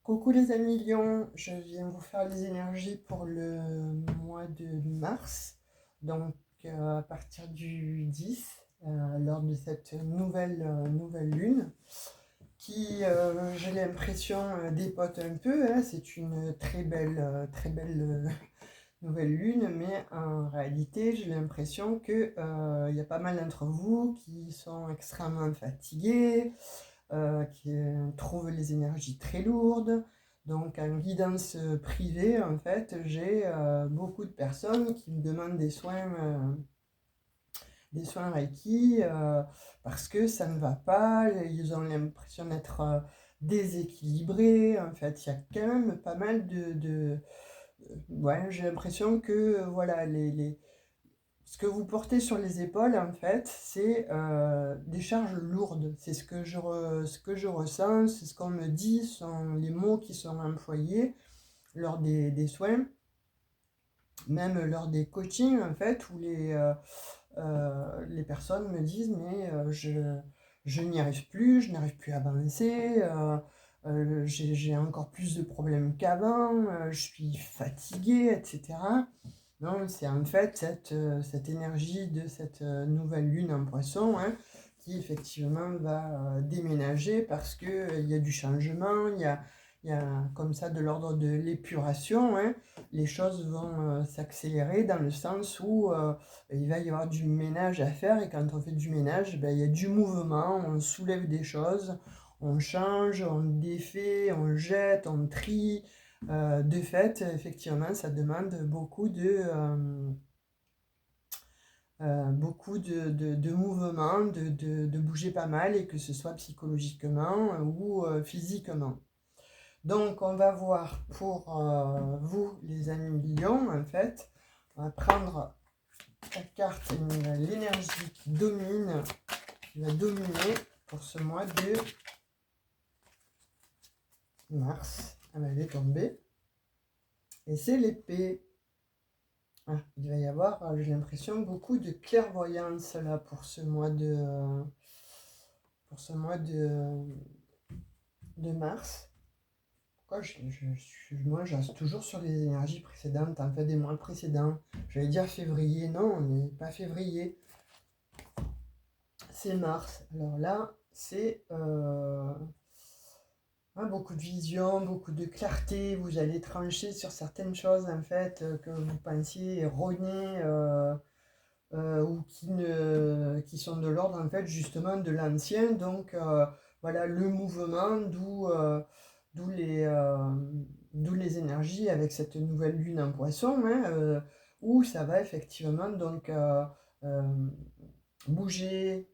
Coucou les amis Lion, je viens vous faire les énergies pour le mois de mars, donc à partir du 10, lors de cette nouvelle lune, qui, j'ai l'impression, dépote un peu, hein. C'est une très belle nouvelle lune, mais en réalité, j'ai l'impression que, y a pas mal d'entre vous qui sont extrêmement fatigués, qui trouve les énergies très lourdes. Donc en guidance privée, en fait, j'ai beaucoup de personnes qui me demandent des soins Reiki parce que ça ne va pas, ils ont l'impression d'être déséquilibrés. En fait, il y a quand même pas mal ouais, j'ai l'impression que voilà, ce que vous portez sur les épaules, en fait, c'est des charges lourdes. C'est ce que je ressens, c'est ce qu'on me dit, sont les mots qui sont employés lors des soins, même lors des coachings, en fait, où les personnes me disent, mais je n'y arrive plus, je n'arrive plus à avancer, j'ai encore plus de problèmes qu'avant, je suis fatiguée, etc. Non, c'est en fait cette énergie de cette nouvelle lune en poisson, hein, qui effectivement va déménager parce que il y a du changement, il y a comme ça de l'ordre de l'épuration, hein. Les choses vont s'accélérer dans le sens où il va y avoir du ménage à faire, et quand on fait du ménage, ben, il y a du mouvement, on soulève des choses, on change, on défait, on jette, on trie. De fait, effectivement, ça demande beaucoup de mouvements, de bouger pas mal, et que ce soit psychologiquement ou physiquement. Donc, on va voir pour vous, les amis Lion, en fait. On va prendre la carte, l'énergie qui va dominer pour ce mois de mars. Ah ben, elle est tombée. Et c'est l'épée. Ah, il va y avoir, j'ai l'impression, beaucoup de clairvoyance là pour ce mois de mars. Pourquoi moi, je reste toujours sur les énergies précédentes, en fait, des mois précédents. J'allais dire février, non, on n'est pas février, c'est mars. Alors là, c'est beaucoup de vision, beaucoup de clarté. Vous allez trancher sur certaines choses, en fait, que vous pensiez erronées. Ou qui sont de l'ordre, en fait, justement de l'ancien. Donc voilà, le mouvement, d'où les énergies avec cette nouvelle lune en poisson, hein, où ça va effectivement donc euh, bouger,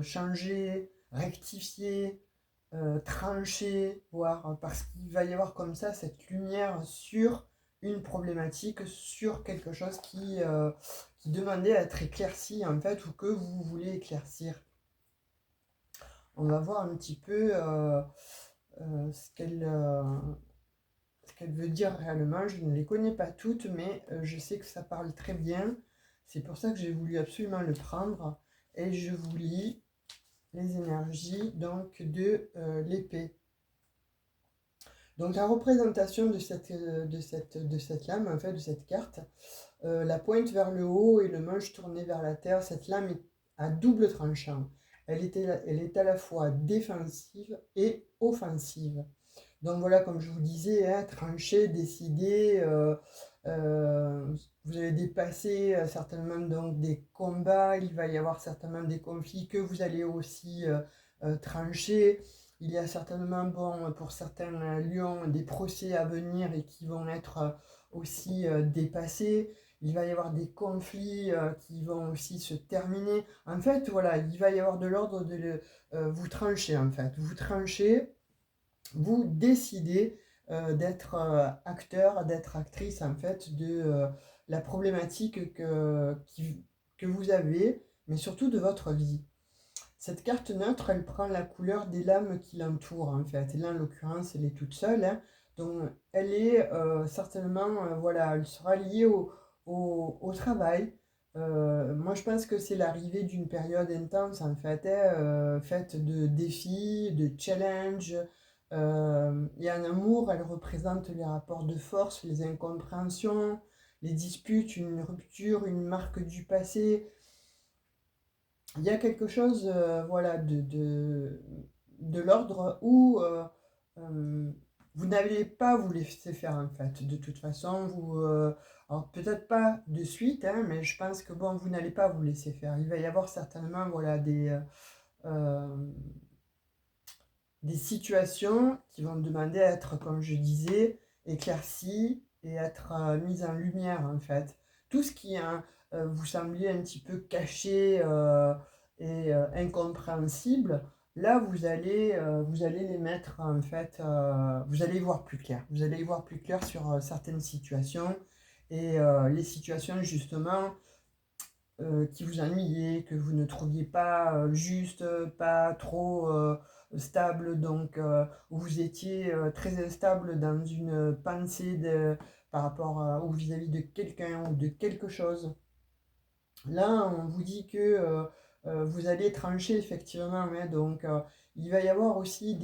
changer, rectifier, trancher, voire parce qu'il va y avoir comme ça cette lumière sur une problématique, sur quelque chose qui demandait à être éclairci, en fait, ou que vous voulez éclaircir. On va voir un petit peu ce qu'elle veut dire réellement. Je ne les connais pas toutes, mais je sais que ça parle très bien. C'est pour ça que j'ai voulu absolument le prendre. Et je vous lis les énergies donc de l'épée. Donc la représentation de cette lame, en fait, de cette carte, la pointe vers le haut et le manche tourné vers la terre, cette lame est à double tranchant. Elle est à la fois défensive et offensive. Donc voilà, comme je vous disais, hein, trancher, décider, vous allez dépasser certainement donc des combats, il va y avoir certainement des conflits que vous allez aussi trancher. Il y a certainement, bon, pour certains lions, des procès à venir et qui vont être aussi dépassés. Il va y avoir des conflits qui vont aussi se terminer. En fait, voilà, il va y avoir de l'ordre de vous trancher, en fait. Vous tranchez, vous décidez d'être acteur, d'être actrice, en fait, de la problématique que vous avez, mais surtout de votre vie. Cette carte neutre, elle prend la couleur des lames qui l'entourent, en fait. Et là, en l'occurrence, elle est toute seule, hein. Donc, elle est certainement, voilà, elle sera liée au travail. Moi, je pense que c'est l'arrivée d'une période intense, en fait, hein, faite de défis, de challenges, Et en amour, elle représente les rapports de force, les incompréhensions, les disputes, une rupture, une marque du passé. Il y a quelque chose, voilà, de l'ordre où vous n'allez pas vous laisser faire, en fait. De toute façon, alors peut-être pas de suite, hein, mais je pense que bon, vous n'allez pas vous laisser faire. Il va y avoir certainement, voilà, euh, des situations qui vont demander à être, comme je disais, éclaircies et être mises en lumière, en fait. Tout ce qui vous semblait un petit peu caché et incompréhensible, là, vous allez les mettre, en fait, vous allez y voir plus clair. Vous allez y voir plus clair sur certaines situations et les situations, justement, qui vous ennuyaient, que vous ne trouviez pas juste, pas trop stable, donc où vous étiez très instable dans une pensée par rapport ou vis-à-vis de quelqu'un ou de quelque chose. Là, on vous dit que vous allez trancher effectivement, hein, donc il va y avoir aussi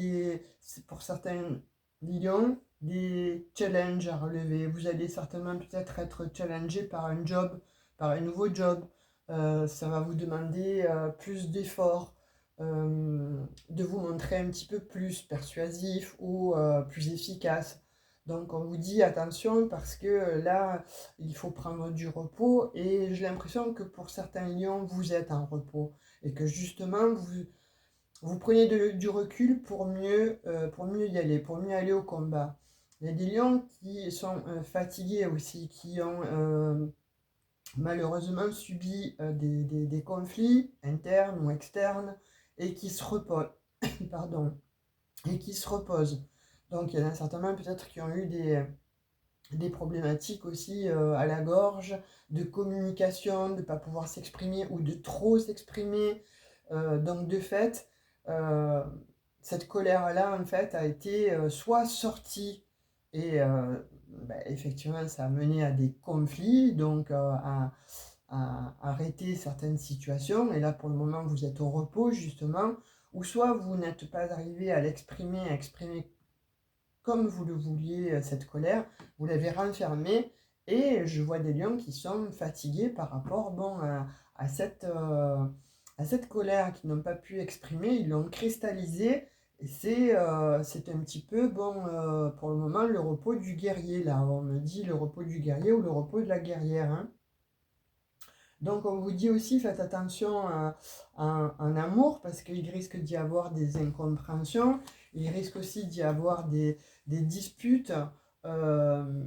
pour certains lions, des challenges à relever. Vous allez certainement peut-être être challengé par un job, par un nouveau job. Ça va vous demander plus d'efforts, de vous montrer un petit peu plus persuasif ou plus efficace. Donc on vous dit attention parce que là, il faut prendre du repos et j'ai l'impression que pour certains lions, vous êtes en repos et que justement, vous prenez du recul pour mieux y aller, pour mieux aller au combat. Il y a des lions qui sont fatigués aussi, qui ont malheureusement subi des conflits internes ou externes et qui se reposent. Pardon, et qui se reposent. Donc il y en a certainement peut-être qui ont eu des problématiques aussi à la gorge, de communication, de ne pas pouvoir s'exprimer ou de trop s'exprimer. Donc de fait, euh, cette colère-là, en fait, a été soit sortie et effectivement, ça a mené à des conflits, donc à arrêter certaines situations. Et là, pour le moment, vous êtes au repos, justement, ou soit vous n'êtes pas arrivé à exprimer comme vous le vouliez, cette colère, vous l'avez renfermée, et je vois des lions qui sont fatigués par rapport bon, à cette colère qu'ils n'ont pas pu exprimer, ils l'ont cristallisée, et c'est un petit peu, bon, pour le moment, le repos du guerrier, là, on me dit le repos du guerrier ou le repos de la guerrière, hein. Donc on vous dit aussi, faites attention en amour, parce qu'il risque d'y avoir des incompréhensions, il risque aussi d'y avoir des disputes. Euh,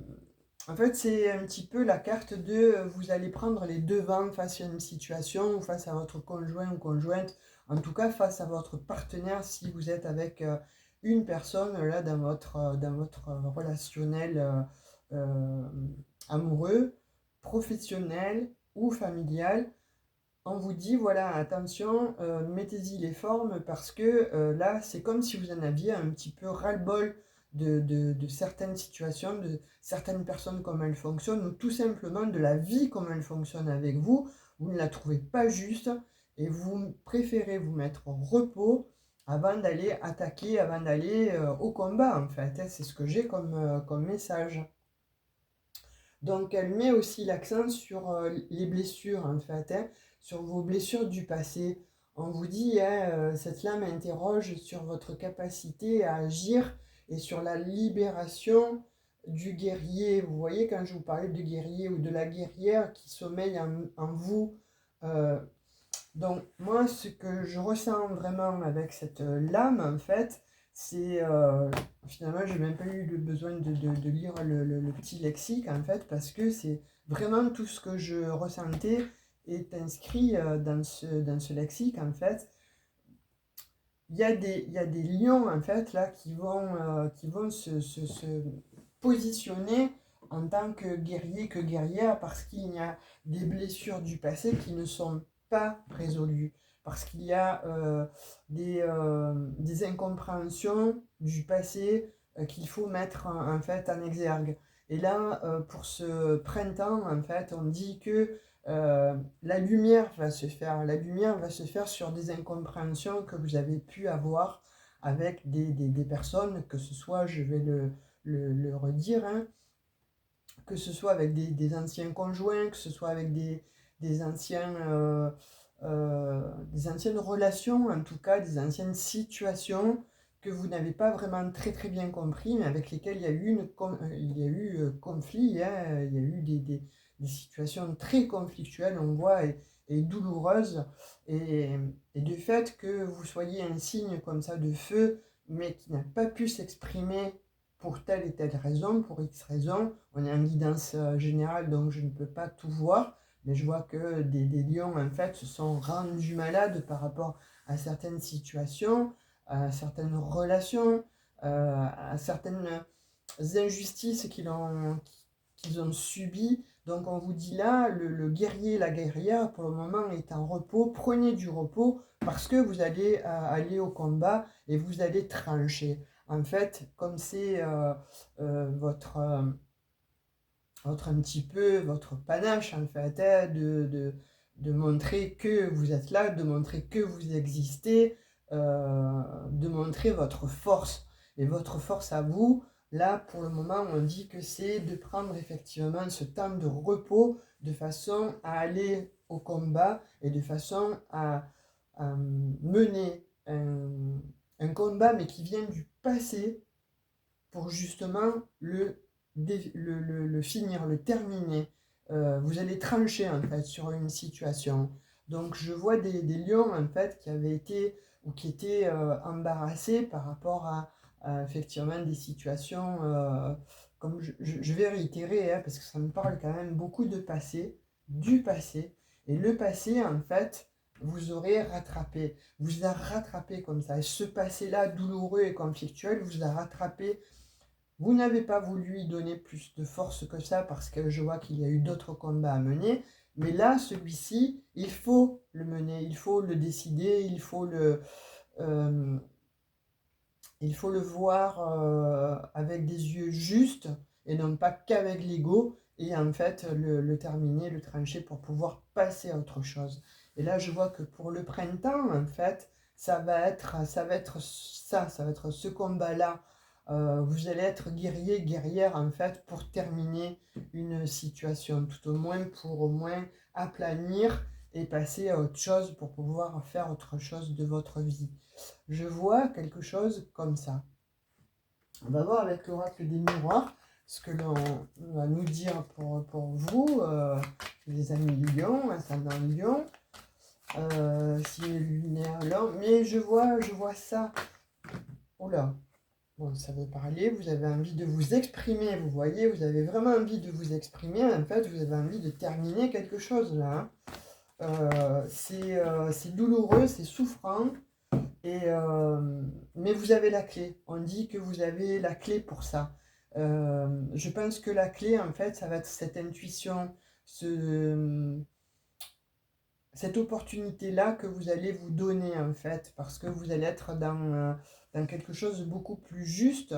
En fait, c'est un petit peu la carte de vous allez prendre les devants face à une situation ou face à votre conjoint ou conjointe, en tout cas face à votre partenaire si vous êtes avec une personne là dans votre relationnel euh, amoureux, professionnel ou familial. On vous dit, voilà, attention, mettez-y les formes parce que là, c'est comme si vous en aviez un petit peu ras-le-bol de certaines situations, de certaines personnes, comment elles fonctionnent, ou tout simplement de la vie, comment elle fonctionne avec vous. Vous ne la trouvez pas juste et vous préférez vous mettre au repos avant d'aller attaquer, avant d'aller au combat, en fait, hein. C'est ce que j'ai comme message. Donc, elle met aussi l'accent sur les blessures, en fait, hein, sur vos blessures du passé. On vous dit, hein, cette lame interroge sur votre capacité à agir et sur la libération du guerrier. Vous voyez, quand je vous parlais du guerrier ou de la guerrière qui sommeille en vous. euh, donc, moi, ce que je ressens vraiment avec cette lame, en fait, c'est finalement, j'ai même pas eu le besoin de lire le petit lexique, en fait, parce que c'est vraiment tout ce que je ressentais est inscrit dans ce lexique, en fait. Il y a des lions, en fait, là, qui vont se positionner en tant que guerrier, que guerrière, parce qu'il y a des blessures du passé qui ne sont pas résolues, parce qu'il y a des incompréhensions du passé qu'il faut mettre en fait en exergue. Et là, pour ce printemps, en fait, on dit que la lumière va se faire. La lumière va se faire sur des incompréhensions que vous avez pu avoir avec des personnes, que ce soit, je vais le redire, hein, que ce soit avec des anciens conjoints, que ce soit avec des anciens, des anciennes relations, en tout cas des anciennes situations que vous n'avez pas vraiment très très bien compris, mais avec lesquelles il y a eu, il y a eu conflit, hein, il y a eu des situations très conflictuelles, on voit, et douloureuses, et, et du fait que vous soyez un signe comme ça de feu, mais qui n'a pas pu s'exprimer pour telle et telle raison, pour X raison. On est en guidance générale, donc je ne peux pas tout voir, mais je vois que des lions, en fait, se sont rendus malades par rapport à certaines situations, à certaines relations, à certaines injustices qu'ils ont subies. Donc on vous dit là, le guerrier, la guerrière, pour le moment, est en repos. Prenez du repos parce que vous allez aller au combat et vous allez trancher. En fait, comme c'est votre un petit peu votre panache, en fait, hein, de montrer que vous êtes là, de montrer que vous existez, de montrer votre force. Et votre force à vous, là, pour le moment, on dit que c'est de prendre effectivement ce temps de repos de façon à aller au combat et de façon à mener un combat, mais qui vient du passé, pour justement le finir, le terminer. Vous allez trancher en fait sur une situation. Donc je vois des lions en fait qui avaient été ou qui étaient embarrassés par rapport à effectivement des situations, comme je vais réitérer, hein, parce que ça me parle quand même beaucoup de passé, du passé. Et le passé en fait vous aurez rattrapé, vous a rattrapé comme ça. Et ce passé-là douloureux et conflictuel vous a rattrapé. Vous n'avez pas voulu y donner plus de force que ça parce que je vois qu'il y a eu d'autres combats à mener. Mais là, celui-ci, il faut le mener, il faut le décider, euh, il faut le voir avec des yeux justes et non pas qu'avec l'ego. Et en fait, le terminer, le trancher pour pouvoir passer à autre chose. Et là, je vois que pour le printemps, en fait, ça va être ce combat-là. Vous allez être guerrier, guerrière, en fait, pour terminer une situation, tout au moins pour au moins aplanir et passer à autre chose pour pouvoir faire autre chose de votre vie. Je vois quelque chose comme ça. On va voir avec l'oracle des miroirs ce que l'on va nous dire pour vous, les amis Lion, ascendant Lion, signe lunaire Lion. Mais je vois ça. Oula, bon, ça veut parler, vous avez envie de vous exprimer, vous voyez, vous avez vraiment envie de vous exprimer, en fait, vous avez envie de terminer quelque chose là. Hein. C'est douloureux, c'est souffrant, mais vous avez la clé. On dit que vous avez la clé pour ça. Je pense que la clé, en fait, ça va être cette intuition, cette opportunité-là que vous allez vous donner, en fait, parce que vous allez être dans quelque chose de beaucoup plus juste.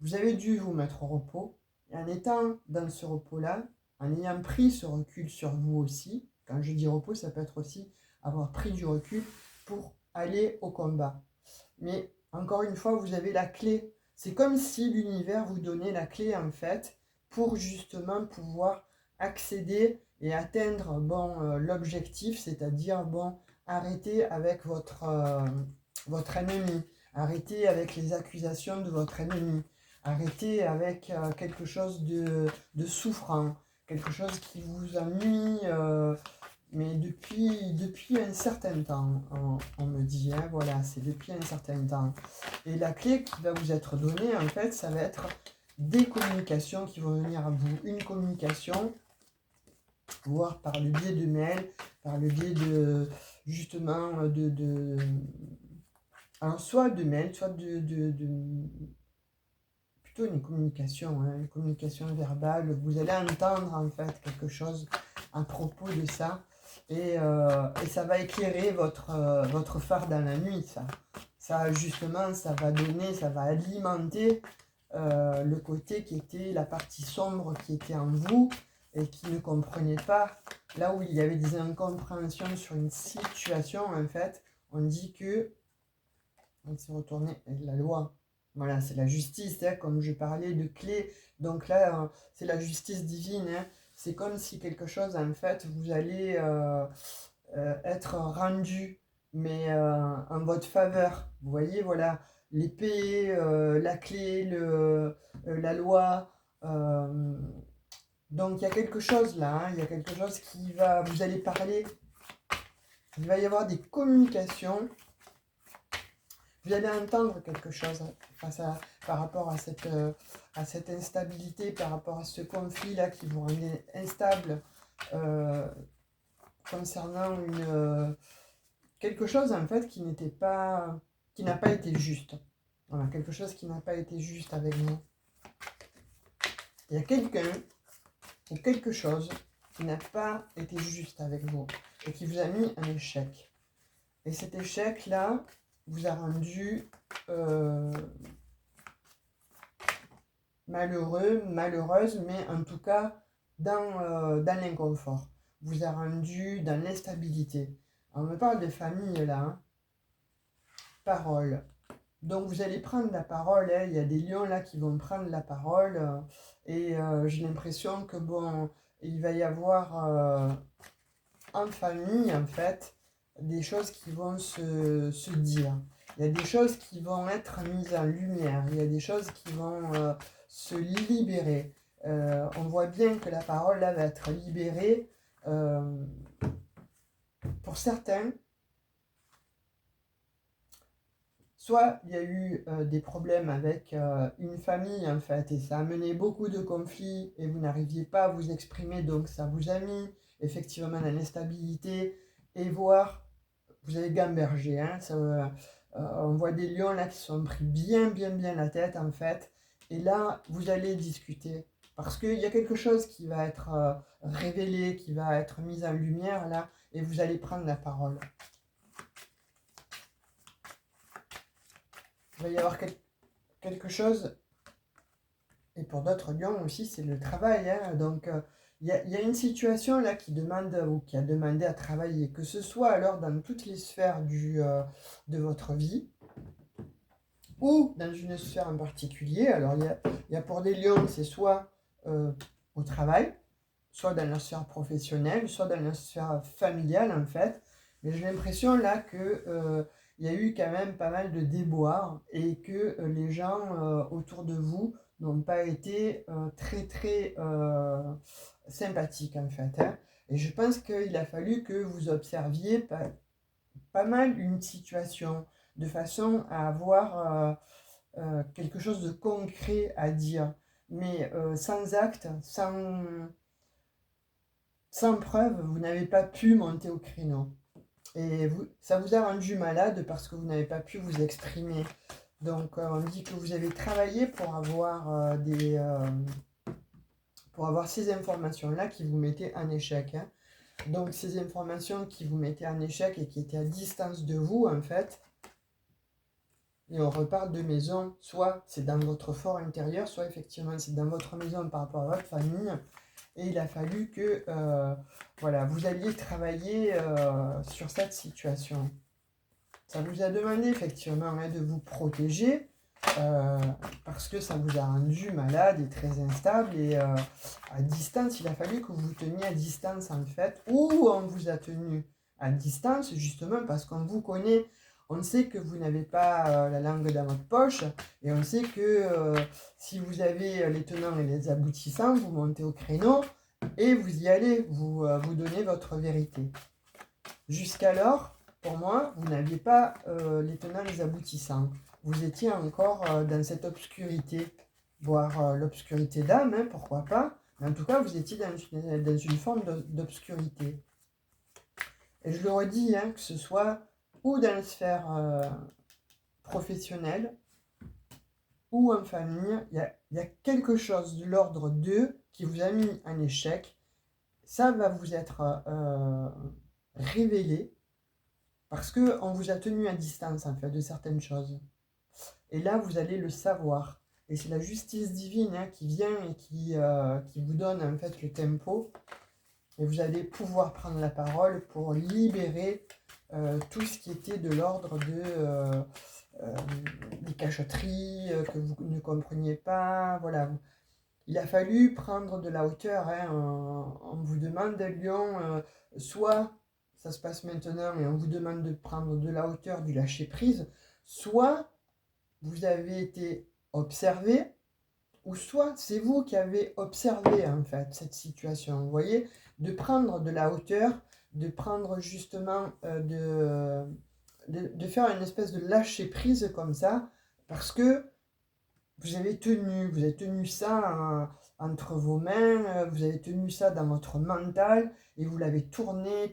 Vous avez dû vous mettre au repos, et en étant dans ce repos-là, en ayant pris ce recul sur vous aussi, quand je dis repos, ça peut être aussi avoir pris du recul pour aller au combat. Mais encore une fois, vous avez la clé. C'est comme si l'univers vous donnait la clé, en fait, pour justement pouvoir accéder et atteindre l'objectif, c'est-à-dire arrêter avec votre ennemi, arrêter avec les accusations de votre ennemi, arrêter avec quelque chose de souffrant, quelque chose qui vous ennuie, mais depuis un certain temps, on me dit, hein, voilà, c'est depuis un certain temps. Et la clé qui va vous être donnée, en fait, ça va être des communications qui vont venir à vous. Une communication, voire par le biais de mails, par le biais de, justement, alors soit de mails, soit plutôt une communication, hein, une communication verbale. Vous allez entendre, en fait, quelque chose à propos de ça. Et ça va éclairer votre phare dans la nuit, ça. Ça, justement, ça va donner, ça va alimenter le côté qui était la partie sombre qui était en vous et qui ne comprenait pas. Là où il y avait des incompréhensions sur une situation, en fait, on dit que On s'est retourné avec la loi. Voilà, c'est la justice, hein, comme je parlais de clé. Donc là, c'est la justice divine. Hein. C'est comme si quelque chose, en fait, vous allez être rendu, mais en votre faveur. Vous voyez, voilà, l'épée, la clé, la loi. euh, donc il y a quelque chose là, hein, il y a quelque chose qui va, vous allez parler, il va y avoir des communications, vous allez entendre quelque chose par rapport à cette instabilité, par rapport à ce conflit là qui vous rendait instable euh, concernant quelque chose en fait qui n'a pas été juste. Voilà, quelque chose qui n'a pas été juste avec nous. Il y a quelqu'un ou quelque chose qui n'a pas été juste avec vous et qui vous a mis un échec. Et cet échec-là vous a rendu malheureux, malheureuse, mais en tout cas dans l'inconfort. Vous a rendu dans l'instabilité. On me parle de famille là, hein. Parole. Donc vous allez prendre la parole, hein. Il y a des lions là qui vont prendre la parole et j'ai l'impression que bon, il va y avoir en famille en fait des choses qui vont se dire. Il y a des choses qui vont être mises en lumière, il y a des choses qui vont se libérer. On voit bien que la parole là va être libérée pour certains. Soit il y a eu des problèmes avec une famille en fait, et ça a mené beaucoup de conflits et vous n'arriviez pas à vous exprimer, donc ça vous a mis effectivement dans l'instabilité et voire vous avez gambergé. Hein, on voit des lions là qui sont pris bien la tête en fait, et là vous allez discuter parce qu'il y a quelque chose qui va être révélé, qui va être mis en lumière là, et vous allez prendre la parole. Il va y avoir quelque chose, et pour d'autres lions aussi, c'est le travail. Hein. Donc, il y a une situation là qui demande ou qui a demandé à travailler, que ce soit alors dans toutes les sphères de votre vie ou dans une sphère en particulier. Alors, il y a pour des lions, c'est soit au travail, soit dans la sphère professionnelle, soit dans la sphère familiale en fait. Mais j'ai l'impression là que il y a eu quand même pas mal de déboires et que les gens autour de vous n'ont pas été très sympathiques en fait. Hein. Et je pense qu'il a fallu que vous observiez pas mal une situation de façon à avoir quelque chose de concret à dire, mais sans acte, sans preuve, vous n'avez pas pu monter au créneau. Et ça vous a rendu malade parce que vous n'avez pas pu vous exprimer. Donc on dit que vous avez travaillé pour avoir ces informations-là qui vous mettaient en échec. Hein. Donc ces informations qui vous mettaient en échec et qui étaient à distance de vous, en fait, et on reparle de maison, soit c'est dans votre fort intérieur, soit effectivement c'est dans votre maison par rapport à votre famille. Et il a fallu que voilà, vous alliez travailler sur cette situation. Ça vous a demandé effectivement hein, de vous protéger parce que ça vous a rendu malade et très instable. Et à distance, il a fallu que vous vous teniez à distance en fait. Ou on vous a tenu à distance justement parce qu'on vous connaît. On sait que vous n'avez pas la langue dans votre poche et on sait que si vous avez les tenants et les aboutissants, vous montez au créneau et vous y allez, vous donnez votre vérité. Jusqu'alors, pour moi, vous n'aviez pas les tenants et les aboutissants. Vous étiez encore dans cette obscurité, voire l'obscurité d'âme, hein, pourquoi pas. Mais en tout cas, vous étiez dans une forme d'obscurité. Et je le redis, hein, que ce soit ou dans la sphère professionnelle ou en famille, il y a quelque chose de l'ordre d'eux qui vous a mis en échec. Ça va vous être révélé parce qu'on vous a tenu à distance en fait de certaines choses. Et là, vous allez le savoir. Et c'est la justice divine hein, qui vient et qui vous donne en fait le tempo. Et vous allez pouvoir prendre la parole pour libérer tout ce qui était de l'ordre des cachotteries que vous ne compreniez pas. Voilà, il a fallu prendre de la hauteur, hein. On vous demande, Lyon, soit ça se passe maintenant et on vous demande de prendre de la hauteur, du lâcher prise, soit vous avez été observé, ou soit c'est vous qui avez observé en fait cette situation. Vous voyez, de prendre de la hauteur, de prendre justement de faire une espèce de lâcher prise comme ça, parce que vous avez tenu ça entre vos mains, vous avez tenu ça dans votre mental, et vous l'avez tourné,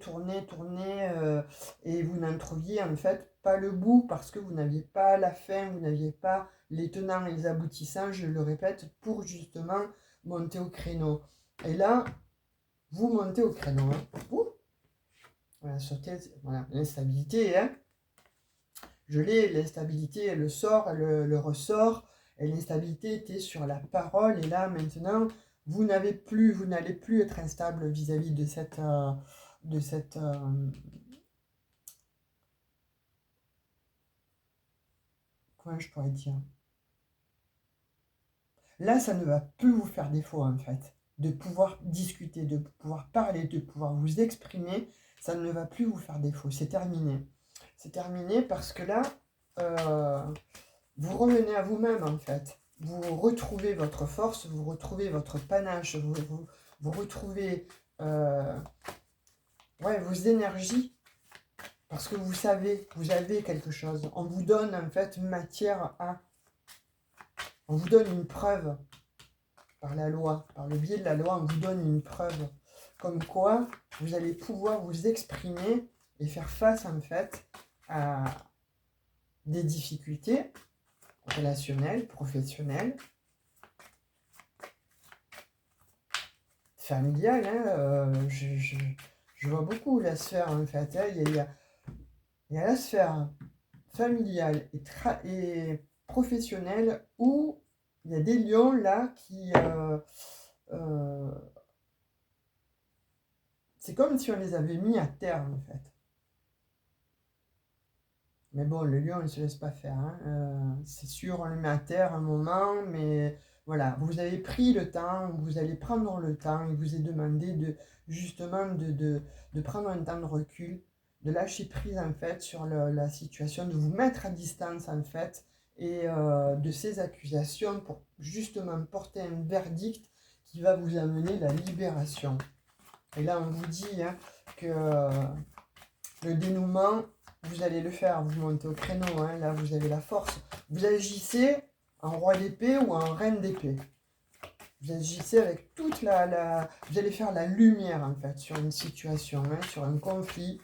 et vous n'en trouviez en fait pas le bout, parce que vous n'aviez pas la fin, vous n'aviez pas les tenants et les aboutissants, je le répète, pour justement monter au créneau. Et là, vous montez au créneau. Hein. Ouh, voilà, voilà, l'instabilité, hein. Je l'ai, l'instabilité, elle le sort, elle le ressort. Et l'instabilité était sur la parole. Et là, maintenant, vous n'allez plus être instable vis-à-vis de cette comment je pourrais dire? Là, ça ne va plus vous faire défaut, en fait. De pouvoir discuter, de pouvoir parler, de pouvoir vous exprimer, ça ne va plus vous faire défaut. C'est terminé. C'est terminé parce que là, euh, vous revenez à vous-même en fait. Vous retrouvez votre force, vous retrouvez votre panache, vous retrouvez vos énergies parce que vous savez, vous avez quelque chose. On vous donne en fait matière à. On vous donne une preuve par la loi, par le biais de la loi, on vous donne une preuve. Comme quoi, vous allez pouvoir vous exprimer et faire face en fait à des difficultés relationnelles, professionnelles, familiale, hein, je vois beaucoup la sphère en fait. Hein, il y a la sphère familiale et professionnelle où il y a des lions là qui... euh, c'est comme si on les avait mis à terre en fait. Mais bon, le lion, il ne se laisse pas faire. Hein. C'est sûr, on le met à terre un moment, mais voilà, vous avez pris le temps, vous allez prendre le temps, il vous est demandé justement de prendre un temps de recul, de lâcher prise en fait sur la situation, de vous mettre à distance en fait, et de ces accusations pour justement porter un verdict qui va vous amener la libération. Et là, on vous dit hein, que le dénouement, vous allez le faire, vous montez au créneau, hein, là vous avez la force. Vous agissez en roi d'épée ou en reine d'épée. Vous agissez avec toute Vous allez faire la lumière en fait sur une situation, hein, sur un conflit.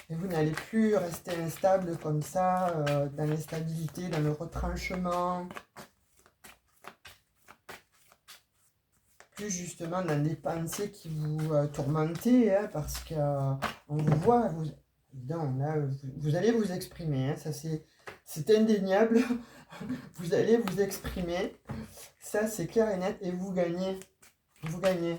Et vous n'allez plus rester instable comme ça, dans l'instabilité, dans le retranchement. Plus justement dans des pensées qui vous tourmentez, hein, parce qu'on vous voit, non, là, vous allez vous exprimer, hein, ça c'est indéniable, vous allez vous exprimer, ça c'est clair et net, et vous gagnez, vous gagnez.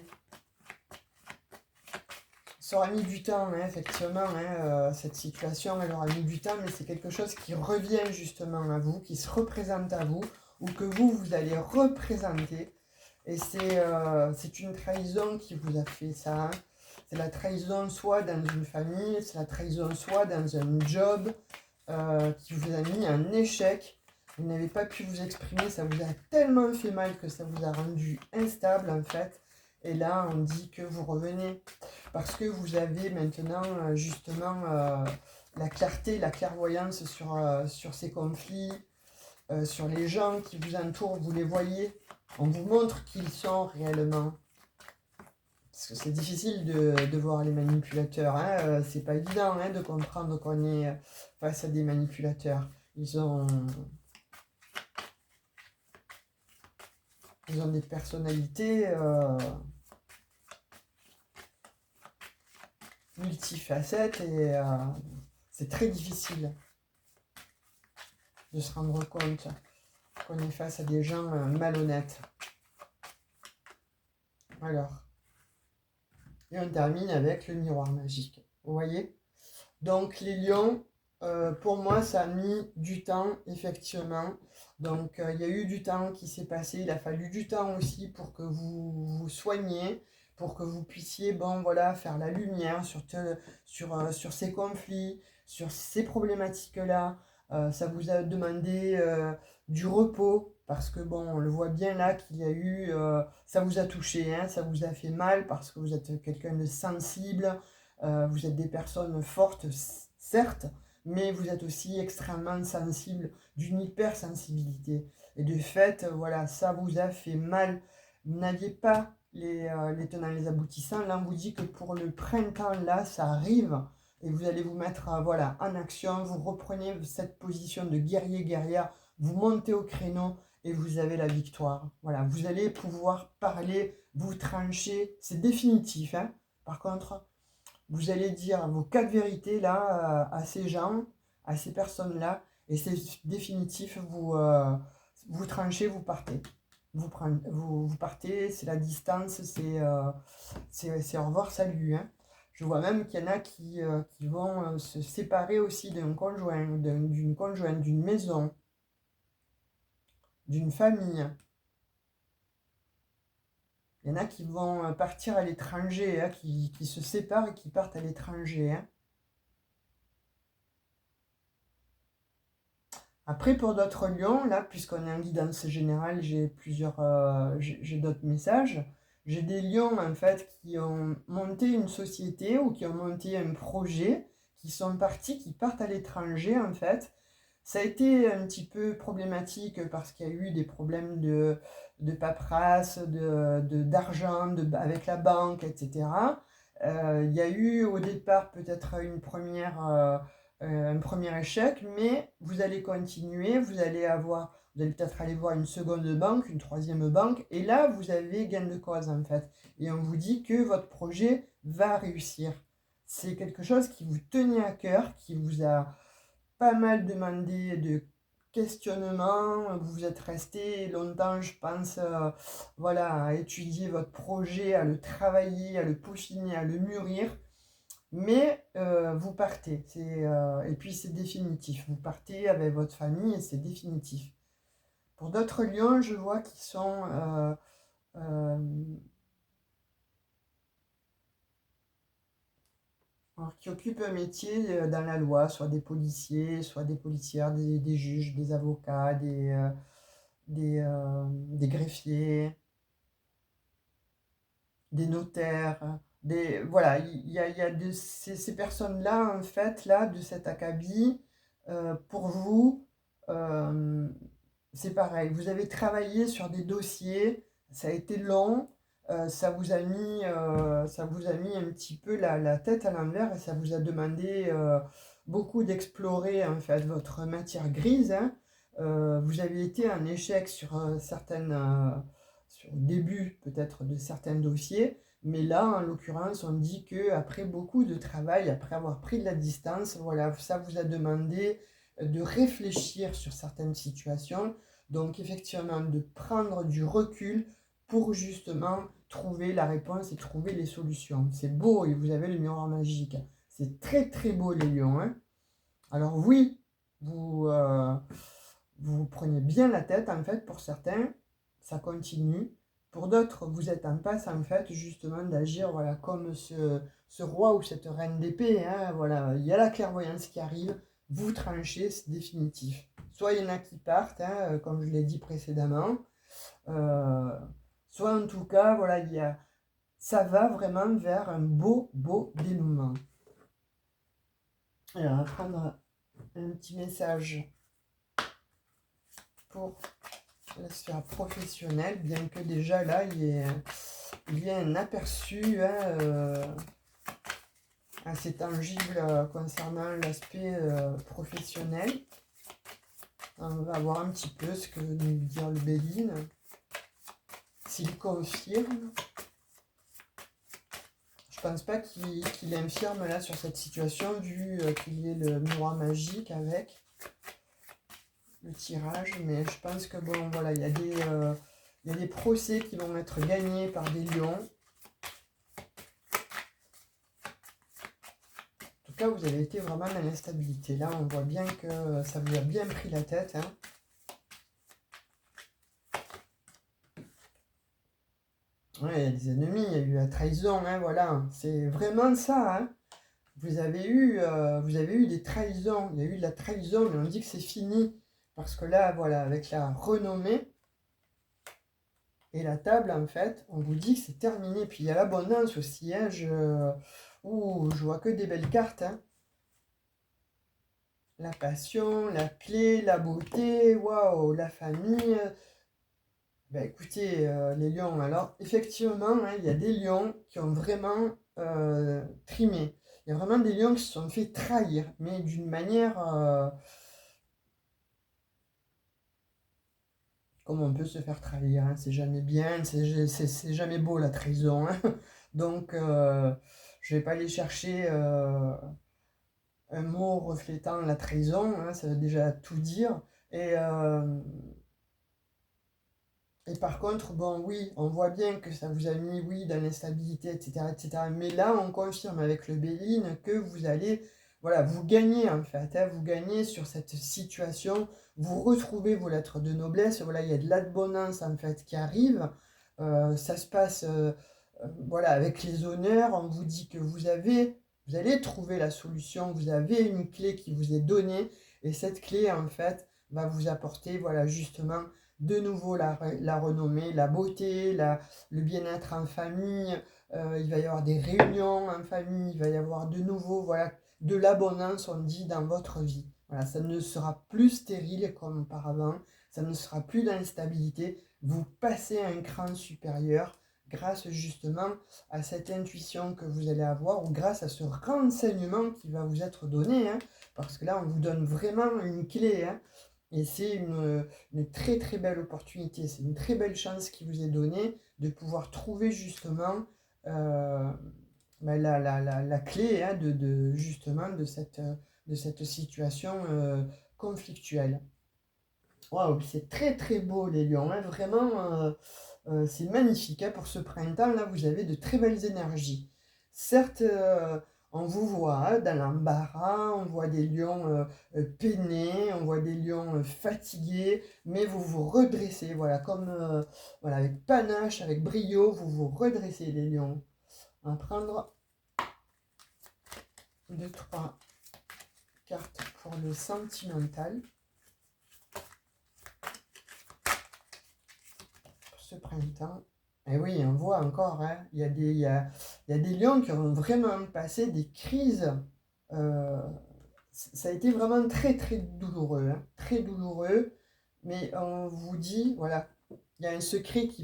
Ça aura mis du temps, hein, effectivement, hein, cette situation, elle aura mis du temps, mais c'est quelque chose qui revient justement à vous, qui se représente à vous, ou que vous allez représenter. Et c'est une trahison qui vous a fait ça. Hein. C'est la trahison soit dans une famille, c'est la trahison soit dans un job qui vous a mis en échec. Vous n'avez pas pu vous exprimer, ça vous a tellement fait mal que ça vous a rendu instable en fait. Et là, on dit que vous revenez parce que vous avez maintenant justement la clarté, la clairvoyance sur ces conflits, sur les gens qui vous entourent, vous les voyez. On vous montre qui ils sont réellement. Parce que c'est difficile de voir les manipulateurs. Hein. C'est pas évident hein, de comprendre qu'on est face à des manipulateurs. Ils ont des personnalités multifacettes et c'est très difficile de se rendre compte qu'on est face à des gens malhonnêtes. Alors, et on termine avec le miroir magique. Vous voyez? Donc les lions, pour moi, ça a mis du temps, effectivement. Donc il y a eu du temps qui s'est passé. Il a fallu du temps aussi pour que vous vous soigniez, pour que vous puissiez, bon voilà, faire la lumière sur ces conflits, sur ces problématiques-là. Ça vous a demandé du repos, parce que bon, on le voit bien là qu'il y a eu, ça vous a touché, hein, ça vous a fait mal, parce que vous êtes quelqu'un de sensible. Vous êtes des personnes fortes, certes, mais vous êtes aussi extrêmement sensible, d'une hypersensibilité. Et de fait, voilà, ça vous a fait mal. Vous n'aviez pas les tenants et les aboutissants. Là, on vous dit que pour le printemps, là, ça arrive. Et vous allez vous mettre voilà, en action. Vous reprenez cette position de guerrier-guerrière. Vous montez au créneau et vous avez la victoire. Voilà, vous allez pouvoir parler, vous trancher. C'est définitif, hein. Par contre, vous allez dire vos 4 vérités là à ces gens, à ces personnes-là, et c'est définitif, vous tranchez, vous partez. Vous partez, c'est la distance, c'est au revoir, salut. Hein. Je vois même qu'il y en a qui vont se séparer aussi d'un conjoint, d'une conjointe, d'une maison, d'une famille. Il y en a qui vont partir à l'étranger, hein, qui se séparent et qui partent à l'étranger. Hein. Après, pour d'autres lions, là, puisqu'on est en guidance générale, j'ai d'autres messages. J'ai des lions, en fait, qui ont monté une société ou qui ont monté un projet, qui sont partis, qui partent à l'étranger, en fait. Ça a été un petit peu problématique parce qu'il y a eu des problèmes de paperasse, d'argent avec la banque, etc. Il y a eu au départ peut-être un premier échec, mais vous allez continuer, vous allez peut-être aller voir une seconde banque, une troisième banque, et là vous avez gain de cause en fait. Et on vous dit que votre projet va réussir. C'est quelque chose qui vous tenait à cœur, qui vous a pas mal demandé de questionnements. Vous êtes resté longtemps, je pense, voilà, à étudier votre projet, à le travailler, à le peaufiner, à le mûrir. Mais vous partez, et puis c'est définitif. Vous partez avec votre famille et c'est définitif. Pour d'autres lions, je vois qu'ils sont euh, alors, qui occupent un métier dans la loi, soit des policiers, soit des policières, des juges, des avocats, des greffiers, des notaires, voilà, il y a ces personnes-là, en fait, là, de cet acabit, pour vous, euh, c'est pareil, vous avez travaillé sur des dossiers, ça a été long, ça vous a mis un petit peu la tête à l'envers et ça vous a demandé beaucoup d'explorer, en fait, votre matière grise, hein. Vous avez été en échec sur le début peut-être de certains dossiers, mais là, en l'occurrence, on dit que après beaucoup de travail, après avoir pris de la distance, voilà, ça vous a demandé de réfléchir sur certaines situations, donc effectivement de prendre du recul pour justement trouver la réponse et trouver les solutions. C'est beau et vous avez le miroir magique. C'est très très beau les lions. Hein. Alors oui, vous prenez bien la tête en fait pour certains, ça continue. Pour d'autres, vous êtes en passe en fait justement d'agir voilà, comme ce roi ou cette reine d'épée. Hein, voilà. Il y a la clairvoyance qui arrive, vous tranchez, c'est définitif. Soit il y en a qui partent, hein, comme je l'ai dit précédemment, euh, soit en tout cas, voilà, ça va vraiment vers un beau, beau dénouement. Alors, on va prendre un petit message pour la sphère professionnelle, bien que déjà là, il y ait un aperçu hein, assez tangible concernant l'aspect professionnel. On va voir un petit peu ce que veut nous dire le Béline. S'il confirme. Je pense pas qu'il infirme là sur cette situation, vu qu'il y ait le miroir magique avec le tirage, mais je pense que bon voilà, il y a des procès qui vont être gagnés par des lions, cas, vous avez été vraiment dans l'instabilité. Là, on voit bien que ça vous a bien pris la tête, hein. Ouais, il y a des ennemis, il y a eu la trahison, hein, voilà. C'est vraiment ça, hein. Vous avez eu des trahisons. Il y a eu de la trahison, mais on dit que c'est fini. Parce que là, voilà, avec la renommée et la table, en fait, on vous dit que c'est terminé. Puis il y a l'abondance aussi, hein. Ouh, je vois que des belles cartes, hein. La passion, la clé, la beauté, waouh, la famille. Ben écoutez, les lions, alors effectivement, hein, il y a des lions qui ont vraiment trimé. Il y a vraiment des lions qui se sont fait trahir, mais d'une manière, comme on peut se faire trahir, hein, c'est jamais bien, c'est jamais beau la trahison, hein. Donc, je vais pas aller chercher un mot reflétant la trahison, hein, ça veut déjà tout dire. Et, Et par contre, bon, oui, on voit bien que ça vous a mis, oui, dans l'instabilité, etc., etc. Mais là, on confirme avec le Béline que vous allez, voilà, vous gagnez en fait, hein, vous gagnez sur cette situation, vous retrouvez vos lettres de noblesse, voilà, il y a de l'abondance en fait qui arrive. Ça se passe, voilà, avec les honneurs, on vous dit que vous allez trouver la solution, vous avez une clé qui vous est donnée, et cette clé, en fait, va vous apporter, voilà, justement, de nouveau la renommée, la beauté, le bien-être en famille, il va y avoir des réunions en famille, il va y avoir de nouveau, voilà, de l'abondance, on dit, dans votre vie. Voilà, ça ne sera plus stérile comme auparavant, ça ne sera plus dans l'instabilité, vous passez à un cran supérieur grâce justement à cette intuition que vous allez avoir ou grâce à ce renseignement qui va vous être donné, hein, parce que là, on vous donne vraiment une clé, hein. Et c'est une très très belle opportunité, c'est une très belle chance qui vous est donnée de pouvoir trouver justement euh, la clé, hein, justement de cette situation conflictuelle. Waouh, c'est très très beau les lions, hein, vraiment, c'est magnifique, hein, pour ce printemps, là vous avez de très belles énergies. Certes, on vous voit, hein, dans l'embarras, on voit des lions peinés, on voit des lions fatigués, mais vous vous redressez, voilà, comme voilà, avec panache, avec brio, vous vous redressez les lions. On va prendre 2, 3 cartes pour le sentimental. Ce printemps. Et oui, on voit encore, hein, il y a des lions qui ont vraiment passé des crises. euh, Ça a été vraiment très très douloureux, hein, très douloureux. Mais on vous dit, voilà, il y a un secret qui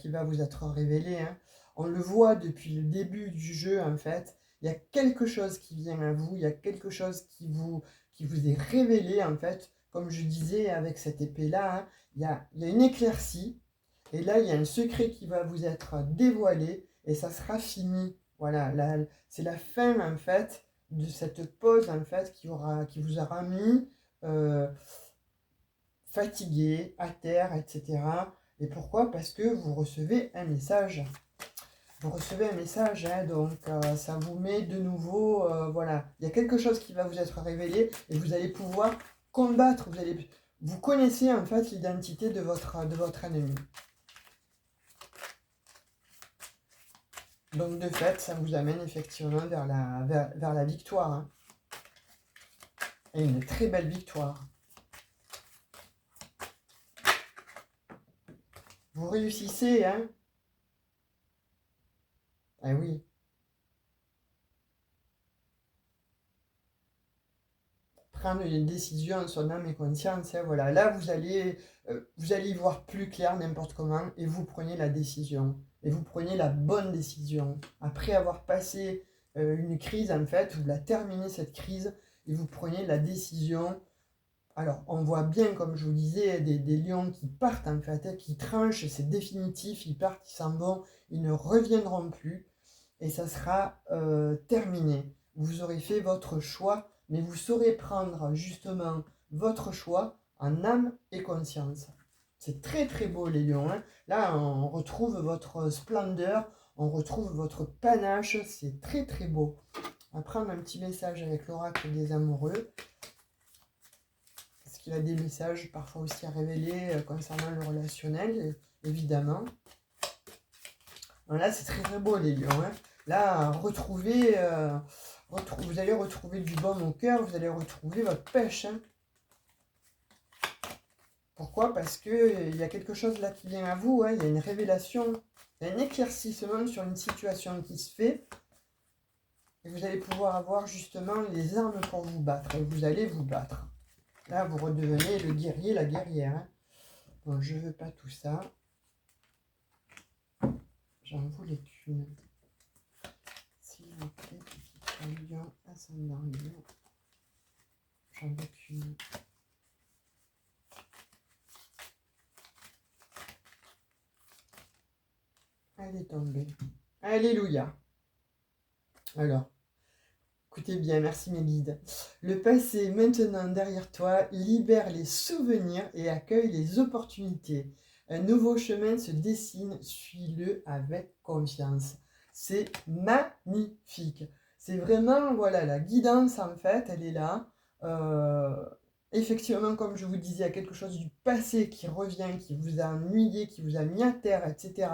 va vous être révélé, hein. On le voit depuis le début du jeu, en fait. Il y a quelque chose qui vient à vous, il y a quelque chose qui vous est révélé, en fait. Comme je disais avec cette épée-là, hein, il y a une éclaircie. Et là, il y a un secret qui va vous être dévoilé et ça sera fini. Voilà, c'est la fin en fait de cette pause en fait qui vous aura mis euh, fatigué, à terre, etc. Et pourquoi? Parce que vous recevez un message. Vous recevez un message, hein, donc ça vous met de nouveau, voilà, il y a quelque chose qui va vous être révélé et vous allez pouvoir combattre. Vous connaissez en fait l'identité de votre ennemi. Donc de fait, ça vous amène effectivement vers la victoire, hein. Et une très belle victoire. Vous réussissez, hein? Ah oui. Prendre une décision en son âme et conscience, hein, voilà. Là, vous allez y voir plus clair n'importe comment et vous prenez la décision. Et vous prenez la bonne décision. Après avoir passé une crise, en fait, vous la terminez cette crise et vous prenez la décision. Alors, on voit bien, comme je vous disais, des lions qui partent en fait, hein, qui tranchent, c'est définitif, ils partent, ils s'en vont, ils ne reviendront plus, et ça sera terminé. Vous aurez fait votre choix, mais vous saurez prendre justement votre choix en âme et conscience. C'est très très beau les lions, hein. Là, on retrouve votre splendeur, on retrouve votre panache, c'est très très beau. On va prendre un petit message avec l'oracle des amoureux. Parce qu'il a des messages parfois aussi à révéler concernant le relationnel, évidemment. Là, c'est très très beau les lions. Hein. Là, vous allez retrouver du baume au cœur, vous allez retrouver votre pêche. Hein. Pourquoi? Parce qu'il y a quelque chose là qui vient à vous, hein. Il y a une révélation, il y a un éclaircissement sur une situation qui se fait. Et vous allez pouvoir avoir justement les armes pour vous battre. Et vous allez vous battre. Là, vous redevenez le guerrier, la guerrière. Hein. Bon, je ne veux pas tout ça. J'en voulais qu'une. S'il vous plaît, petit lion, ascendant lion. J'en veux qu'une. Elle est tombée. Alléluia. Alors, écoutez bien, merci mes guides. Le passé est maintenant derrière toi, libère les souvenirs et accueille les opportunités. Un nouveau chemin se dessine, suis-le avec confiance. C'est magnifique. C'est vraiment, voilà, la guidance en fait, elle est là. Effectivement, comme je vous disais, il y a quelque chose du passé qui revient, qui vous a ennuyé, qui vous a mis à terre, etc.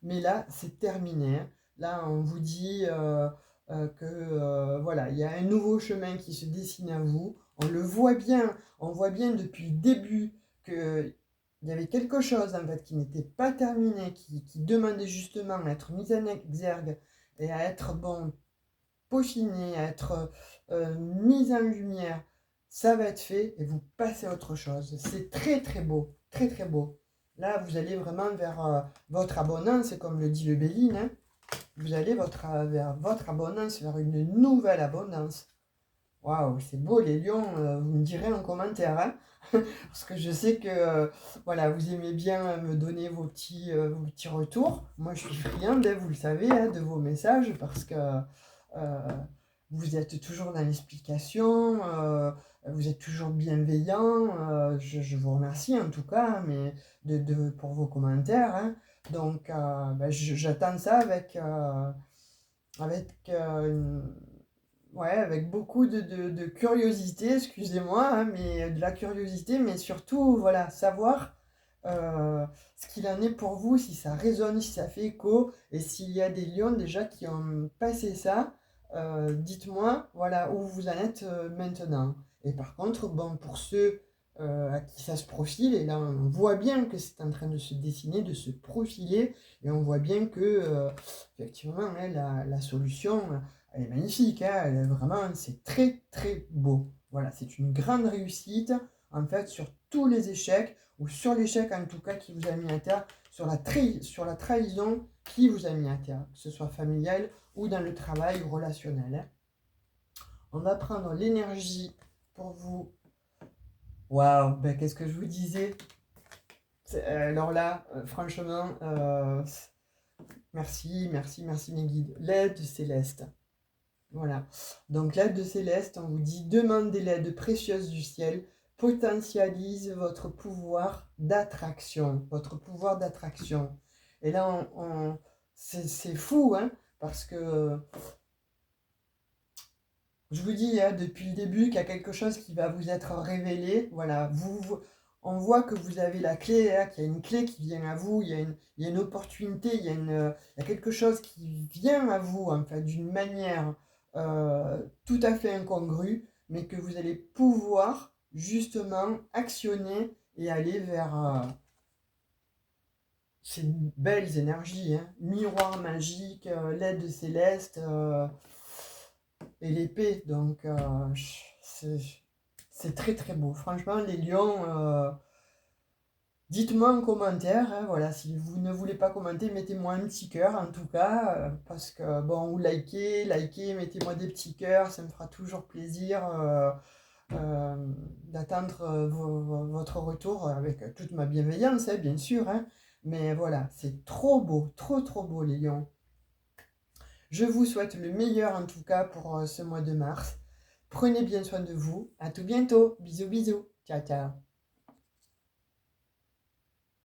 Mais là, c'est terminé. Là, on vous dit que voilà, il y a un nouveau chemin qui se dessine à vous. On le voit bien, on voit bien depuis le début qu'il y avait quelque chose en fait qui n'était pas terminé, qui demandait justement à être mis en exergue et à être bon, peaufiné, à être mis en lumière. Ça va être fait et vous passez à autre chose. C'est très très beau, très très beau. Là, vous allez vraiment vers votre abondance, comme le dit le Béline. Hein. Vous allez vers votre abondance, vers une nouvelle abondance. Waouh, c'est beau les lions, vous me direz en commentaire. Hein. Parce que je sais que voilà, vous aimez bien me donner vos petits retours. Moi, je suis friande, hein, vous le savez, hein, de vos messages, parce que vous êtes toujours dans l'explication, vous êtes toujours bienveillant. Je vous remercie en tout cas, hein, mais pour vos commentaires. Hein. Donc, j'attends ça avec beaucoup de curiosité, excusez-moi, hein, mais de la curiosité, mais surtout, voilà, savoir ce qu'il en est pour vous, si ça résonne, si ça fait écho, et s'il y a des lions déjà qui ont passé ça, dites-moi, voilà, où vous en êtes maintenant. Et par contre, bon, pour ceux à qui ça se profile, et là on voit bien que c'est en train de se dessiner, de se profiler, et on voit bien que, effectivement, hein, la solution elle est magnifique, hein, elle est vraiment, c'est très très beau. Voilà, c'est une grande réussite, en fait, sur tous les échecs, ou sur l'échec en tout cas qui vous a mis à terre, sur la trahison qui vous a mis à terre, que ce soit familial ou dans le travail ou relationnel. Hein. On va prendre l'énergie pour vous. Waouh, ben, qu'est-ce que je vous disais? Alors là, franchement, merci, merci, merci mes guides. L'aide céleste. Voilà. Donc l'aide de Céleste, on vous dit demandez l'aide précieuse du ciel, potentialise votre pouvoir d'attraction, votre pouvoir d'attraction. Et là, c'est fou, hein, parce que je vous dis hein, depuis le début qu'il y a quelque chose qui va vous être révélé. Voilà, on voit que vous avez la clé, hein, qu'il y a une clé qui vient à vous, il y a une opportunité, il y a quelque chose qui vient à vous, en fait, d'une manière tout à fait incongrue, mais que vous allez pouvoir justement actionner et aller vers ces belles énergies, hein. Miroir magique, l'aide céleste. Et l'épée. Donc, c'est très très beau. Franchement, les lions, dites-moi en commentaire. Hein, voilà, si vous ne voulez pas commenter, mettez-moi un petit cœur en tout cas. Parce que, bon, ou likez, mettez-moi des petits cœurs. Ça me fera toujours plaisir d'attendre votre retour avec toute ma bienveillance, hein, bien sûr. Hein, mais voilà, c'est trop beau, trop trop beau les lions. Je vous souhaite le meilleur en tout cas pour ce mois de mars. Prenez bien soin de vous. À tout bientôt. Bisous, bisous. Ciao, ciao.